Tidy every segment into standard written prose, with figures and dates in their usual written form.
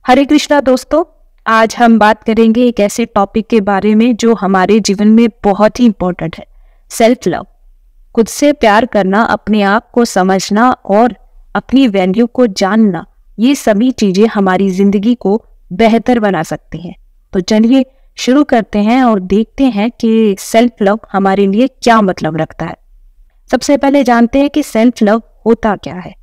हरे कृष्णा दोस्तों, आज हम बात करेंगे एक ऐसे टॉपिक के बारे में जो हमारे जीवन में बहुत ही इम्पोर्टेंट है। Self love. खुद से प्यार करना, अपने आप को समझना और अपनी वैल्यू को जानना, ये सभी चीजें हमारी जिंदगी को बेहतर बना सकती हैं। तो चलिए शुरू करते हैं और देखते हैं कि सेल्फ लव हमारे लिए क्या मतलब रखता है। सबसे पहले जानते हैं कि सेल्फ लव होता क्या है।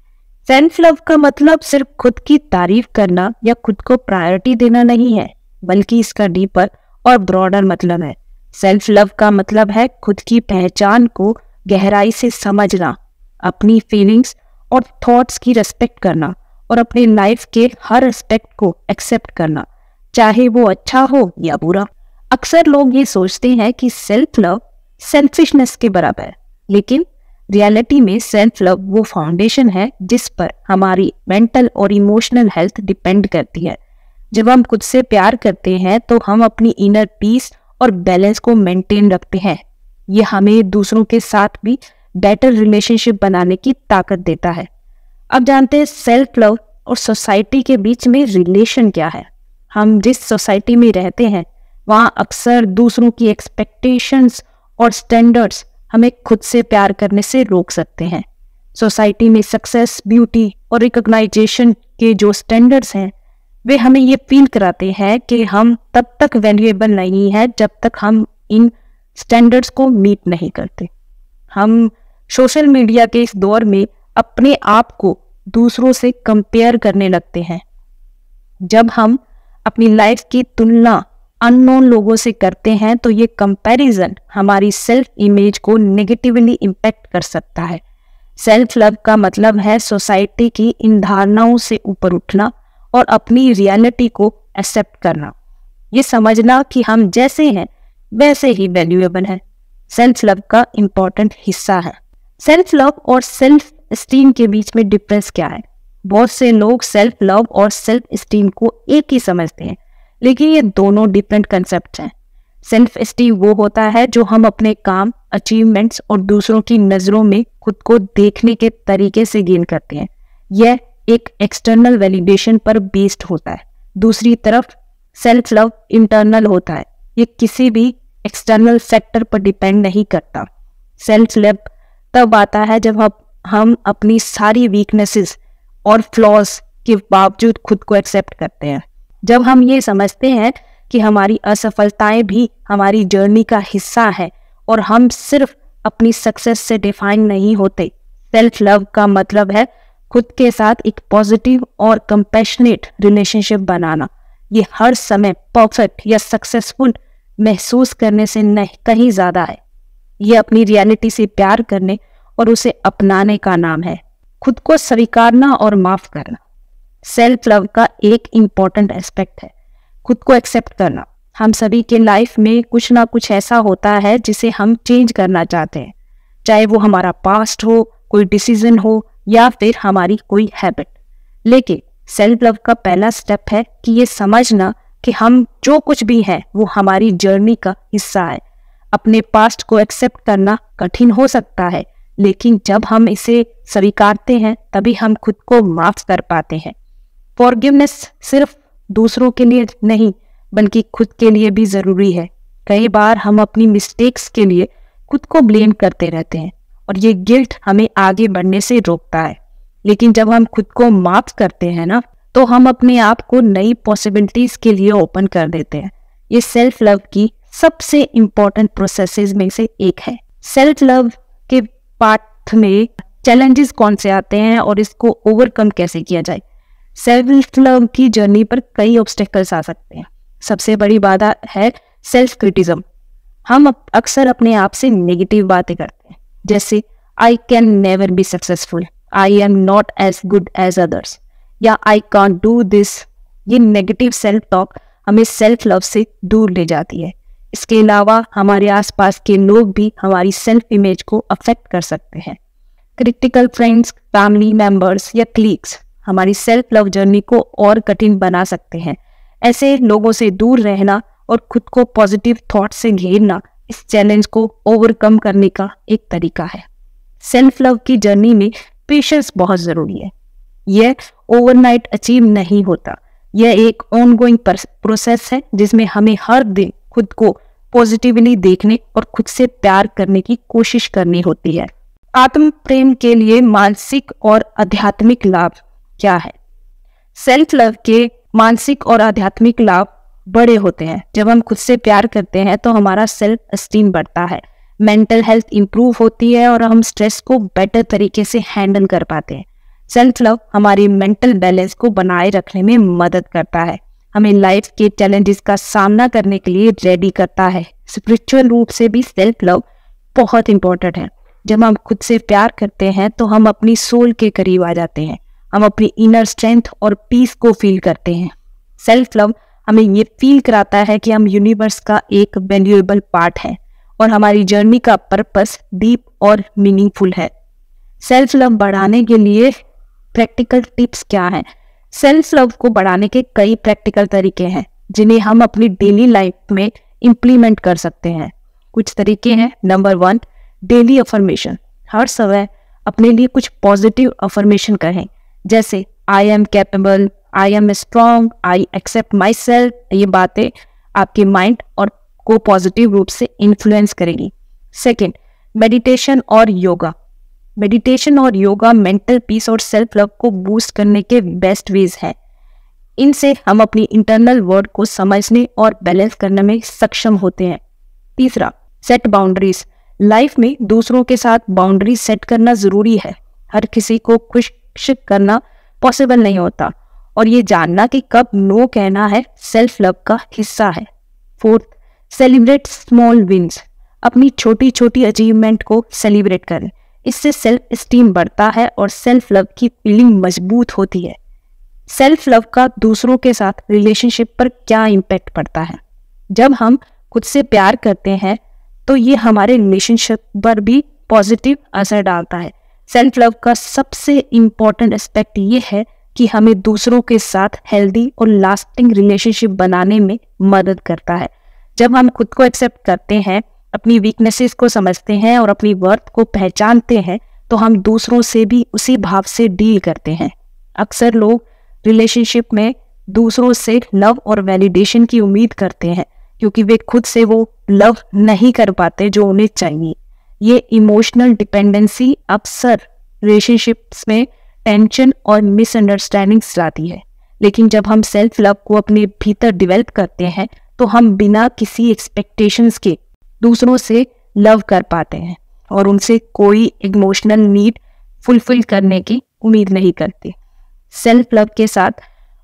सेल्फ लव का मतलब सिर्फ खुद की तारीफ करना या खुद को प्रायोरिटी देना नहीं है, बल्कि इसका डीपर और ब्रॉडर मतलब है। सेल्फ लव का मतलब है खुद की पहचान को गहराई से समझना, अपनी फीलिंग्स और थॉट्स की रिस्पेक्ट करना और अपनी लाइफ के हर एस्पेक्ट को एक्सेप्ट करना, चाहे वो अच्छा हो या बुरा। अक्सर लोग ये सोचते हैं कि सेल्फ लव सेल्फिशनेस के बराबर है, लेकिन रियलिटी में सेल्फ लव वो फाउंडेशन है जिस पर हमारी मेंटल और इमोशनल हेल्थ डिपेंड करती है। जब हम खुद से प्यार करते हैं तो हम अपनी इनर पीस और बैलेंस को मेंटेन रखते हैं। ये हमें दूसरों के साथ भी बेटर रिलेशनशिप बनाने की ताकत देता है। अब जानते हैं सेल्फ लव और सोसाइटी के बीच में रिलेशन क्या है। हम जिस सोसाइटी में रहते हैं वहाँ अक्सर दूसरों की एक्सपेक्टेशंस और स्टैंडर्ड्स हमें खुद से प्यार करने से रोक सकते हैं। सोसाइटी में सक्सेस, ब्यूटी और रिकॉग्नाइजेशन के जो स्टैंडर्ड्स हैं वे हमें ये फील कराते हैं कि हम तब तक वैल्यूएबल नहीं है जब तक हम इन स्टैंडर्ड्स को मीट नहीं करते। हम सोशल मीडिया के इस दौर में अपने आप को दूसरों से कंपेयर करने लगते हैं। जब हम अपनी लाइफ की तुलना अननोन लोगों से करते हैं तो ये कंपैरिजन हमारी सेल्फ इमेज को नेगेटिवली इम्पैक्ट कर सकता है। सेल्फ लव का मतलब है सोसाइटी की इन धारणाओं से ऊपर उठना और अपनी रियलिटी को एक्सेप्ट करना। ये समझना कि हम जैसे हैं वैसे ही वैल्यूएबल हैं, सेल्फ लव का इम्पोर्टेंट हिस्सा है। सेल्फ लव और सेल्फ एस्टीम के बीच में डिफरेंस क्या है? बहुत से लोग सेल्फ लव और सेल्फ एस्टीम को एक ही समझते हैं, लेकिन ये दोनों डिफरेंट कंसेप्ट हैं। सेल्फ एस्टीम वो होता है जो हम अपने काम, अचीवमेंट्स और दूसरों की नज़रों में खुद को देखने के तरीके से गेन करते हैं। यह एक एक्सटर्नल वैलिडेशन पर बेस्ड होता है। दूसरी तरफ सेल्फ लव इंटरनल होता है। ये किसी भी एक्सटर्नल फैक्टर पर डिपेंड नहीं करता। सेल्फ लव तब आता है जब हम अपनी सारी वीकनेसेस और फ्लॉज के बावजूद खुद को एक्सेप्ट करते हैं। जब हम ये समझते हैं कि हमारी असफलताएं भी हमारी जर्नी का हिस्सा है और हम सिर्फ अपनी सक्सेस से डिफाइन नहीं होते। सेल्फ लव का मतलब है खुद के साथ एक पॉजिटिव और कंपैशनेट रिलेशनशिप बनाना। ये हर समय परफेक्ट या सक्सेसफुल महसूस करने से नहीं कहीं ज़्यादा है। ये अपनी रियलिटी से प्यार करने और उसे अपनाने का नाम है। खुद को स्वीकारना और माफ़ करना सेल्फ लव का एक इम्पॉर्टेंट एस्पेक्ट है। खुद को एक्सेप्ट करना। हम सभी के लाइफ में कुछ ना कुछ ऐसा होता है जिसे हम चेंज करना चाहते हैं, चाहे वो हमारा पास्ट हो, कोई डिसीजन हो या फिर हमारी कोई हैबिट। लेकिन सेल्फ लव का पहला स्टेप है कि ये समझना कि हम जो कुछ भी हैं वो हमारी जर्नी का हिस्सा है। अपने पास्ट को एक्सेप्ट करना कठिन हो सकता है, लेकिन जब हम इसे स्वीकारते हैं तभी हम खुद को माफ कर पाते हैं। फॉरगिवनेस सिर्फ दूसरों के लिए नहीं बल्कि खुद के लिए भी ज़रूरी है। कई बार हम अपनी मिस्टेक्स के लिए खुद को ब्लेम करते रहते हैं और ये गिल्ट हमें आगे बढ़ने से रोकता है। लेकिन जब हम खुद को माफ करते हैं ना, तो हम अपने आप को नई पॉसिबिलिटीज़ के लिए ओपन कर देते हैं। ये सेल्फ लव की सबसे इम्पोर्टेंट प्रोसेसेस में से एक है। सेल्फ लव के पार्ट में चैलेंजेस कौन से आते हैं और इसको ओवरकम कैसे किया जाए। सेल्फ लव की जर्नी पर कई ऑब्स्टेकल्स आ सकते हैं। सबसे बड़ी बाधा है सेल्फ क्रिटिज्म। हम अक्सर अपने आप से नेगेटिव बातें करते हैं, जैसे I can never be successful, I am not as good as others या आई कांट डू दिस। ये नेगेटिव सेल्फ टॉक हमें सेल्फ लव से दूर ले जाती है। इसके अलावा हमारे आसपास के लोग भी हमारी सेल्फ इमेज को अफेक्ट कर सकते हैं। क्रिटिकल फ्रेंड्स, फैमिली मेंबर्स या कलीग्स हमारी सेल्फ लव जर्नी को और कठिन बना सकते हैं। ऐसे लोगों से दूर रहना और खुद को पॉजिटिव थॉट से घेरना इस चैलेंज को ओवरकम करने का एक तरीका है। सेल्फ लव की जर्नी में पेशेंस बहुत ज़रूरी है। यह ओवरनाइट अचीव नहीं होता। यह एक ऑनगोइंग प्रोसेस है जिसमें हमें हर दिन खुद को पॉजिटिवली देखने और खुद से प्यार करने की कोशिश करनी होती है। आत्म प्रेम के लिए मानसिक और आध्यात्मिक लाभ क्या है? सेल्फ लव के मानसिक और आध्यात्मिक लाभ बड़े होते हैं। जब हम खुद से प्यार करते हैं तो हमारा सेल्फ एस्टीम बढ़ता है, मेंटल हेल्थ इंप्रूव होती है और हम स्ट्रेस को बेटर तरीके से हैंडल कर पाते हैं। सेल्फ लव हमारी मेंटल बैलेंस को बनाए रखने में मदद करता है, हमें लाइफ के चैलेंजेस का सामना करने के लिए रेडी करता है। स्पिरिचुअल रूप से भी सेल्फ लव बहुत इंपॉर्टेंट है। जब हम खुद से प्यार करते हैं तो हम अपनी सोल के करीब आ जाते हैं, हम अपनी इनर स्ट्रेंथ और पीस को फील करते हैं। सेल्फ लव हमें ये फील कराता है कि हम यूनिवर्स का एक वैल्यूएबल पार्ट है और हमारी जर्नी का पर्पस डीप और मीनिंगफुल है। सेल्फ लव बढ़ाने के लिए प्रैक्टिकल टिप्स क्या हैं? सेल्फ लव को बढ़ाने के कई प्रैक्टिकल तरीके हैं जिन्हें हम अपनी डेली लाइफ में इम्प्लीमेंट कर सकते हैं। कुछ तरीके हैं। Number 1, daily affirmation. हर समय अपने लिए कुछ पॉजिटिव अफर्मेशन कहें, जैसे I am capable, I am strong, I accept myself. ये बातें आपके माइंड और को पॉजिटिव रूप से इन्फ्लुएंस करेगी। सेकेंड, मेडिटेशन और योगा। मेडिटेशन और योगा मेंटल पीस और सेल्फ लव को बूस्ट करने के बेस्ट वेज हैं। इनसे हम अपनी इंटरनल वर्ल्ड को समझने और बैलेंस करने में सक्षम होते हैं। तीसरा, सेट बाउंड्रीज। लाइफ में दूसरों के साथ बाउंड्रीज सेट करना जरूरी है। हर किसी को खुश करना पॉसिबल नहीं होता और ये जानना कि कब नो कहना है सेल्फ लव का हिस्सा है। Fourth, celebrate small wins. अपनी छोटी छोटी अचीवमेंट को सेलिब्रेट करें, इससे सेल्फ एस्टीम बढ़ता है और सेल्फ लव की फीलिंग मजबूत होती है। सेल्फ लव का दूसरों के साथ रिलेशनशिप पर क्या इम्पैक्ट पड़ता है? जब हम खुद से प्यार करते हैं तो ये हमारे रिलेशनशिप पर भी पॉजिटिव असर डालता है। सेल्फ लव का सबसे इम्पॉर्टेंट एस्पेक्ट ये है कि हमें दूसरों के साथ हेल्दी और लास्टिंग रिलेशनशिप बनाने में मदद करता है। जब हम खुद को एक्सेप्ट करते हैं, अपनी वीकनेसेस को समझते हैं और अपनी वर्थ को पहचानते हैं तो हम दूसरों से भी उसी भाव से डील करते हैं। अक्सर लोग रिलेशनशिप में दूसरों से लव और वैलिडेशन की उम्मीद करते हैं क्योंकि वे खुद से वो लव नहीं कर पाते जो उन्हें चाहिए। ये इमोशनल डिपेंडेंसी अक्सर रिलेशनशिप्स में टेंशन और मिसअंडरस्टैंडिंग्स लाती है। लेकिन जब हम सेल्फ लव को अपने भीतर डेवलप करते हैं तो हम बिना किसी एक्सपेक्टेशंस के दूसरों से लव कर पाते हैं और उनसे कोई इमोशनल नीड फुलफिल करने की उम्मीद नहीं करते। सेल्फ लव के साथ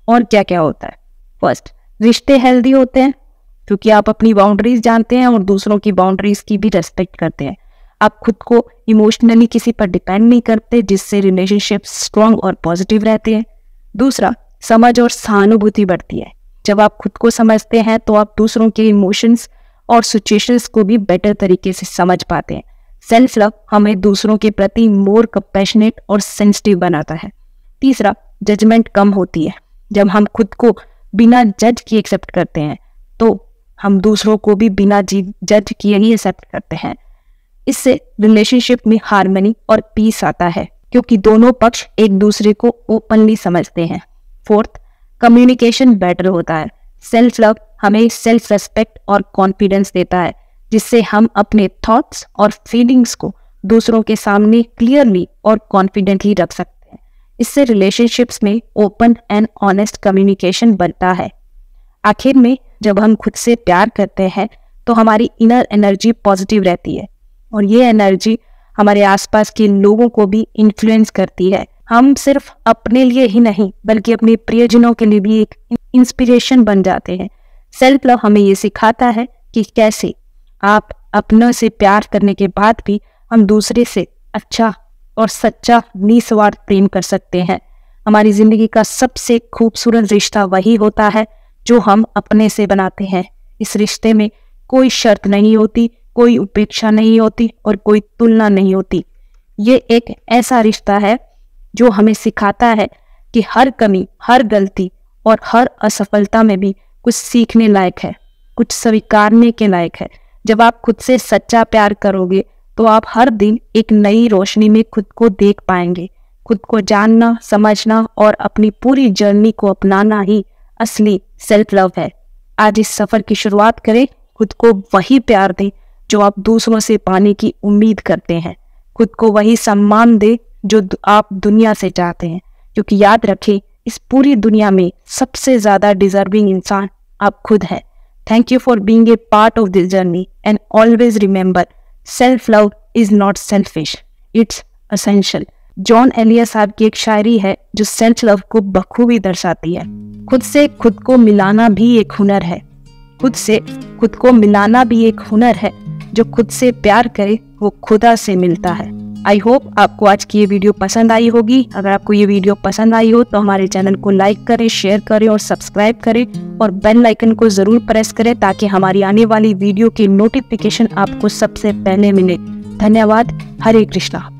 और क्या क्या होता है? फर्स्ट, रिश्ते हेल्दी होते हैं क्योंकि आप अपनी बाउंड्रीज जानते हैं और दूसरों की बाउंड्रीज की भी रेस्पेक्ट करते हैं। आप खुद को इमोशनली किसी पर डिपेंड नहीं करते, जिससे रिलेशनशिप स्ट्रॉन्ग और पॉजिटिव रहते हैं। दूसरा, समझ और सहानुभूति बढ़ती है। जब आप खुद को समझते हैं तो आप दूसरों के इमोशंस और सिचुएशंस को भी बेटर तरीके से समझ पाते हैं। सेल्फ लव हमें दूसरों के प्रति मोर कंपैशनेट और सेंसिटिव बनाता है। तीसरा, जजमेंट कम होती है। जब हम खुद को बिना जज किए एक्सेप्ट करते हैं तो हम दूसरों को भी बिना जज किए ही एक्सेप्ट करते हैं। इससे रिलेशनशिप में हार्मनी और पीस आता है क्योंकि दोनों पक्ष एक दूसरे को ओपनली समझते हैं। फोर्थ, कम्युनिकेशन बेटर होता है। सेल्फ लव हमें सेल्फ रेस्पेक्ट और कॉन्फिडेंस देता है, जिससे हम अपने थॉट्स और फीलिंग्स को दूसरों के सामने क्लियरली और कॉन्फिडेंटली रख सकते हैं। इससे रिलेशनशिप्स में ओपन एंड ऑनेस्ट कम्युनिकेशन बनता है। आखिर में जब हम खुद से प्यार करते हैं तो हमारी इनर एनर्जी पॉजिटिव रहती है और ये एनर्जी हमारे आसपास के लोगों को भी इन्फ्लुएंस करती है। हम सिर्फ अपने लिए ही नहीं बल्कि अपने प्रियजनों के लिए भी एक इंस्पिरेशन बन जाते हैं। सेल्फ लव हमें ये सिखाता है कि कैसे आप अपनों से प्यार करने के बाद भी हम दूसरे से अच्छा और सच्चा निस्वार्थ प्रेम कर सकते हैं। हमारी जिंदगी का सबसे खूबसूरत रिश्ता वही होता है जो हम अपने से बनाते हैं। इस रिश्ते में कोई शर्त नहीं होती, कोई उपेक्षा नहीं होती और कोई तुलना नहीं होती। ये एक ऐसा रिश्ता है जो हमें सिखाता है कि हर कमी, हर गलती और हर असफलता में भी कुछ सीखने लायक है, कुछ स्वीकारने के लायक है। जब आप खुद से सच्चा प्यार करोगे तो आप हर दिन एक नई रोशनी में खुद को देख पाएंगे। खुद को जानना, समझना और अपनी पूरी जर्नी को अपनाना ही असली सेल्फ लव है। आज इस सफर की शुरुआत करें। खुद को वही प्यार दें जो आप दूसरों से पाने की उम्मीद करते हैं। खुद को वही सम्मान दें जो आप दुनिया से चाहते हैं, क्योंकि याद रखें, इस पूरी दुनिया में सबसे ज्यादा डिजर्विंग इंसान आप खुद हैं। Thank you for being a part of this journey, and always remember, self-love is not selfish, it's essential। John Elliot साहब की एक शायरी है जो सेल्फ लव को बखूबी दर्शाती है। खुद से खुद को मिलाना भी एक हुनर है। खुद से खुद को मिलाना भी एक हुनर है। जो खुद से प्यार करे वो खुदा से मिलता है। आई होप आपको आज की ये वीडियो पसंद आई होगी। अगर आपको ये वीडियो पसंद आई हो तो हमारे चैनल को लाइक करें, शेयर करें और सब्सक्राइब करें, और बेल आइकन को जरूर प्रेस करें ताकि हमारी आने वाली वीडियो की नोटिफिकेशन आपको सबसे पहले मिले। धन्यवाद। हरे कृष्णा।